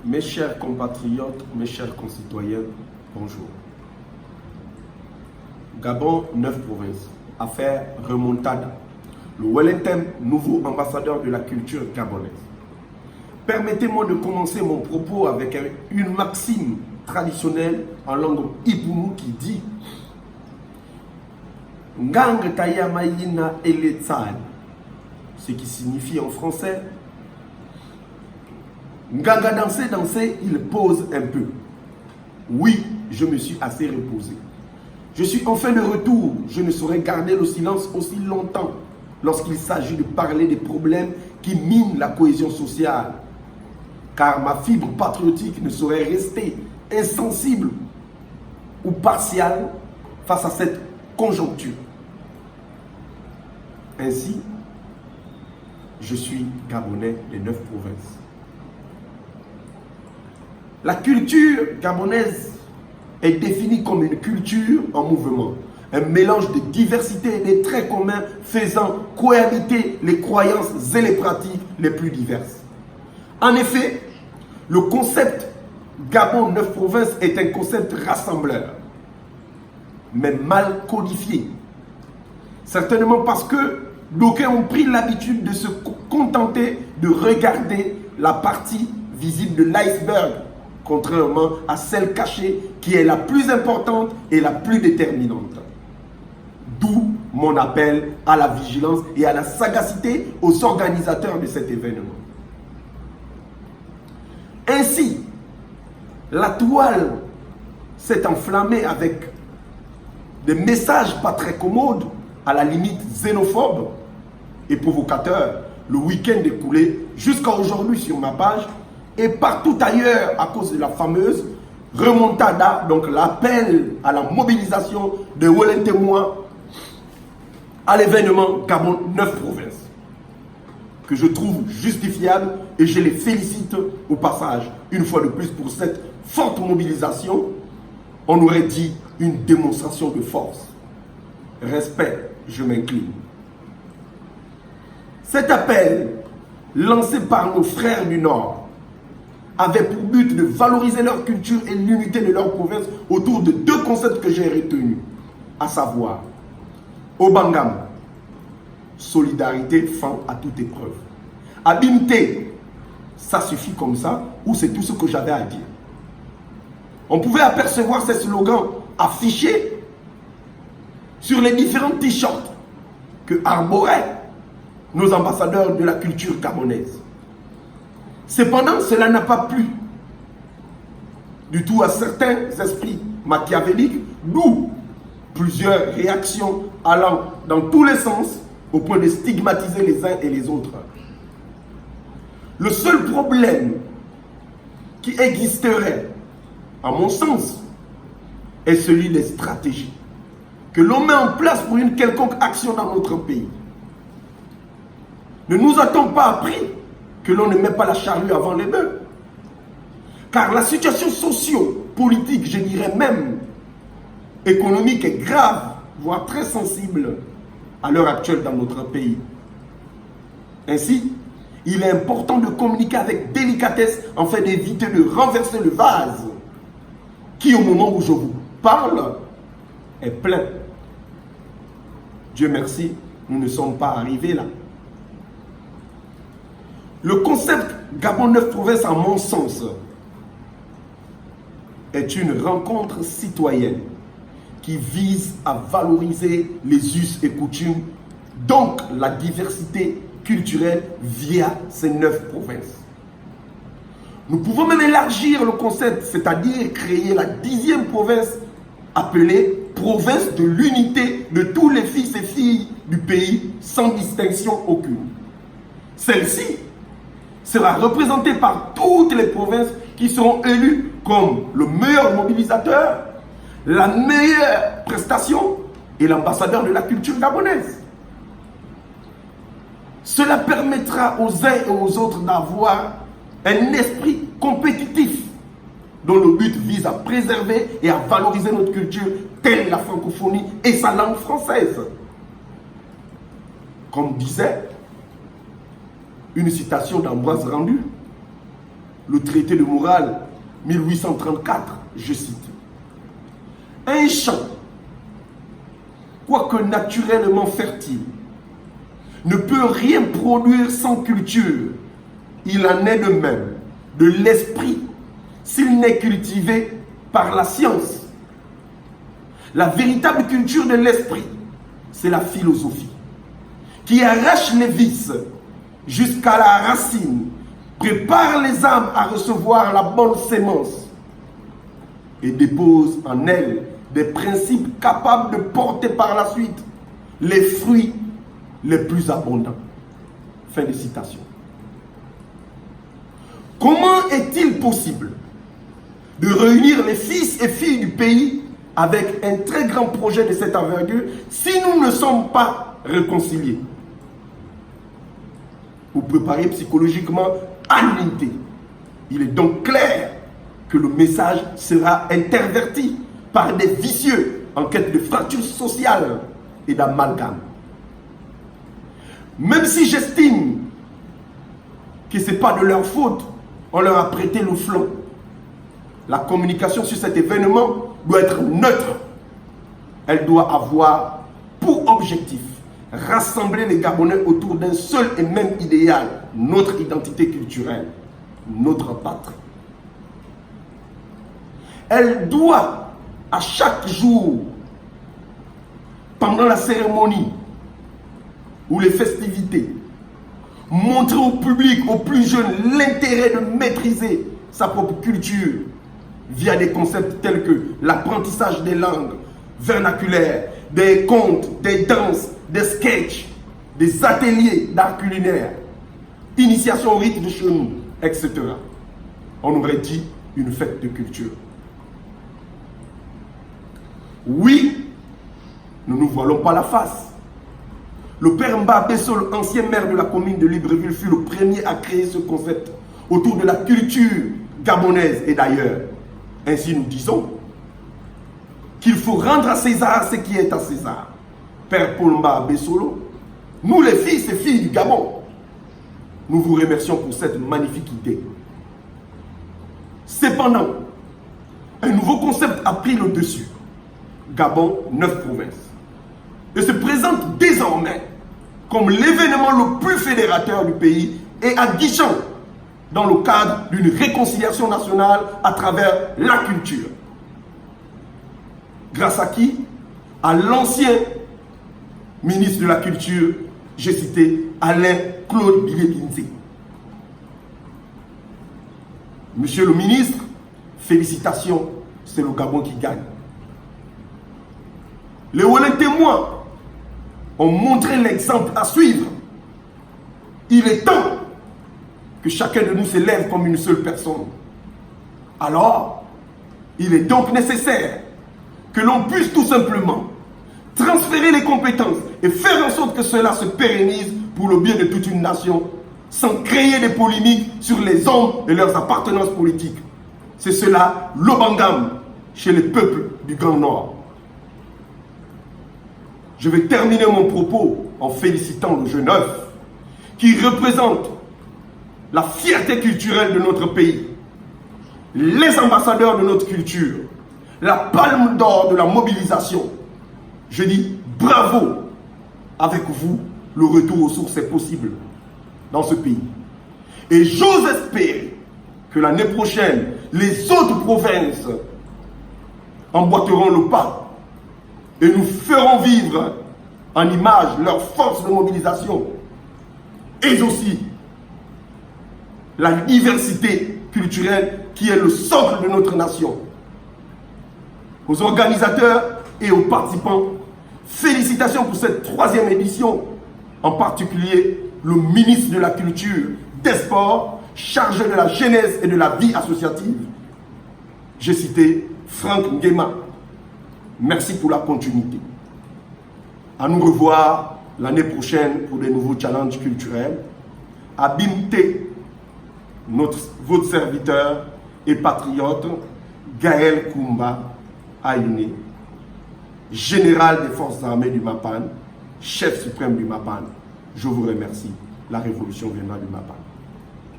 Mes chers compatriotes, mes chers concitoyens, bonjour. Gabon, 9 provinces. Affaire remontada. Le Wellington, nouveau ambassadeur de la culture gabonaise. Permettez-moi de commencer mon propos avec une maxime traditionnelle en langue Ipoumou qui dit Ngang Taya Mayina Eletzad, ce qui signifie en français Nganga danser, il pose un peu. Oui, je me suis assez reposé. Je suis enfin de retour. Je ne saurais garder le silence aussi longtemps lorsqu'il s'agit de parler des problèmes qui minent la cohésion sociale. Car ma fibre patriotique ne saurait rester insensible ou partiale face à cette conjoncture. Ainsi, je suis Gabonais des 9 provinces. La culture gabonaise est définie comme une culture en mouvement, un mélange de diversité et de traits communs faisant cohabiter les croyances et les pratiques les plus diverses. En effet, le concept Gabon 9 provinces est un concept rassembleur, mais mal codifié. Certainement parce que d'aucuns ont pris l'habitude de se contenter de regarder la partie visible de l'iceberg, contrairement à celle cachée qui est la plus importante et la plus déterminante. D'où mon appel à la vigilance et à la sagacité aux organisateurs de cet événement. Ainsi, la toile s'est enflammée avec des messages pas très commodes, à la limite xénophobes et provocateurs, le week-end écoulé jusqu'à aujourd'hui sur ma page et partout ailleurs à cause de la fameuse remontada, donc l'appel à la mobilisation de Wellington à l'événement Gabon 9 provinces, que je trouve justifiable et je les félicite au passage, une fois de plus pour cette forte mobilisation. On aurait dit une démonstration de force. Respect, je m'incline. Cet appel, lancé par nos frères du Nord, avait pour but de valoriser leur culture et l'unité de leur province autour de 2 concepts que j'ai retenus, à savoir Obangam, solidarité fin à toute épreuve. Abimté, ça suffit comme ça, ou c'est tout ce que j'avais à dire. On pouvait apercevoir ces slogans affichés sur les différents t-shirts que arboraient nos ambassadeurs de la culture gabonaise. Cependant, cela n'a pas plu du tout à certains esprits machiavéliques, d'où plusieurs réactions allant dans tous les sens au point de stigmatiser les uns et les autres. Le seul problème qui existerait, à mon sens, est celui des stratégies que l'on met en place pour une quelconque action dans notre pays. Ne nous a-t-on pas appris que l'on ne met pas la charrue avant les bœufs? Car la situation socio-politique, je dirais même économique, est grave, voire très sensible à l'heure actuelle dans notre pays. Ainsi, il est important de communiquer avec délicatesse afin d'éviter de renverser le vase qui, au moment où je vous parle, est plein. Dieu merci, nous ne sommes pas arrivés là. Le concept Gabon 9 provinces, à mon sens, est une rencontre citoyenne qui vise à valoriser les us et coutumes, donc la diversité culturelle via ces 9 provinces. Nous pouvons même élargir le concept, c'est-à-dire créer la 10e province appelée province de l'unité de tous les fils et filles du pays sans distinction aucune. Celle-ci sera représentée par toutes les provinces qui seront élues comme le meilleur mobilisateur, la meilleure prestation et l'ambassadeur de la culture gabonaise. Cela permettra aux uns et aux autres d'avoir un esprit compétitif dont le but vise à préserver et à valoriser notre culture telle la francophonie et sa langue française. Comme disait une citation d'Ambroise Rendu, le traité de morale 1834, je cite. Un champ, quoique naturellement fertile, ne peut rien produire sans culture. Il en est de même de l'esprit s'il n'est cultivé par la science. La véritable culture de l'esprit, c'est la philosophie, qui arrache les vices jusqu'à la racine, prépare les âmes à recevoir la bonne sémence et dépose en elles des principes capables de porter par la suite les fruits les plus abondants. Fin de citation. Comment est-il possible de réunir les fils et filles du pays avec un très grand projet de cette envergure si nous ne sommes pas réconciliés? Vous préparez psychologiquement à l'unité. Il est donc clair que le message sera interverti par des vicieux en quête de fracture sociale et d'amalgame. Même si j'estime que ce n'est pas de leur faute, on leur a prêté le flanc. La communication sur cet événement doit être neutre. Elle doit avoir pour objectif rassembler les Gabonais autour d'un seul et même idéal, notre identité culturelle, notre patrie. Elle doit, à chaque jour, pendant la cérémonie ou les festivités, montrer au public, aux plus jeunes, l'intérêt de maîtriser sa propre culture via des concepts tels que l'apprentissage des langues vernaculaires, des contes, des danses, des sketchs, des ateliers d'art culinaire, initiation au rite de chenou, etc. On aurait dit une fête de culture. Oui, nous ne nous voilons pas la face. Le père Mba Bessol, ancien maire de la commune de Libreville, fut le premier à créer ce concept autour de la culture gabonaise et d'ailleurs. Ainsi nous disons qu'il faut rendre à César ce qui est à César. Père Paul Mba Bessolo, nous les fils et filles du Gabon, nous vous remercions pour cette magnifique idée. Cependant, un nouveau concept a pris le dessus. Gabon, 9 provinces. Et se présente désormais comme l'événement le plus fédérateur du pays et aguichant dans le cadre d'une réconciliation nationale à travers la culture. Grâce à qui? À l'ancien ministre de la Culture, j'ai cité Alain Claude Bilé-Binzé. Monsieur le ministre, félicitations, c'est le Gabon qui gagne. Les honnêtes témoins ont montré l'exemple à suivre. Il est temps que chacun de nous s'élève comme une seule personne. Alors, il est donc nécessaire que l'on puisse tout simplement transférer les compétences et faire en sorte que cela se pérennise pour le bien de toute une nation, sans créer des polémiques sur les hommes et leurs appartenances politiques. C'est cela l'Obangam chez les peuples du Grand Nord. Je vais terminer mon propos en félicitant le jeune œuf qui représente la fierté culturelle de notre pays, les ambassadeurs de notre culture, la palme d'or de la mobilisation. Je dis bravo, avec vous, le retour aux sources est possible dans ce pays. Et j'ose espérer que l'année prochaine, les autres provinces emboîteront le pas et nous ferons vivre en image leur force de mobilisation et aussi la diversité culturelle qui est le socle de notre nation. Aux organisateurs et aux participants, félicitations pour cette 3e édition, en particulier le ministre de la Culture, des Sports, chargé de la jeunesse et de la vie associative. J'ai cité Franck Nguema. Merci pour la continuité. À nous revoir l'année prochaine pour de nouveaux challenges culturels. À Bimté, votre serviteur et patriote, Gaël Koumba Aïné, général des forces armées du Mapan, chef suprême du Mapan. Je vous remercie. La révolution viendra du Mapan.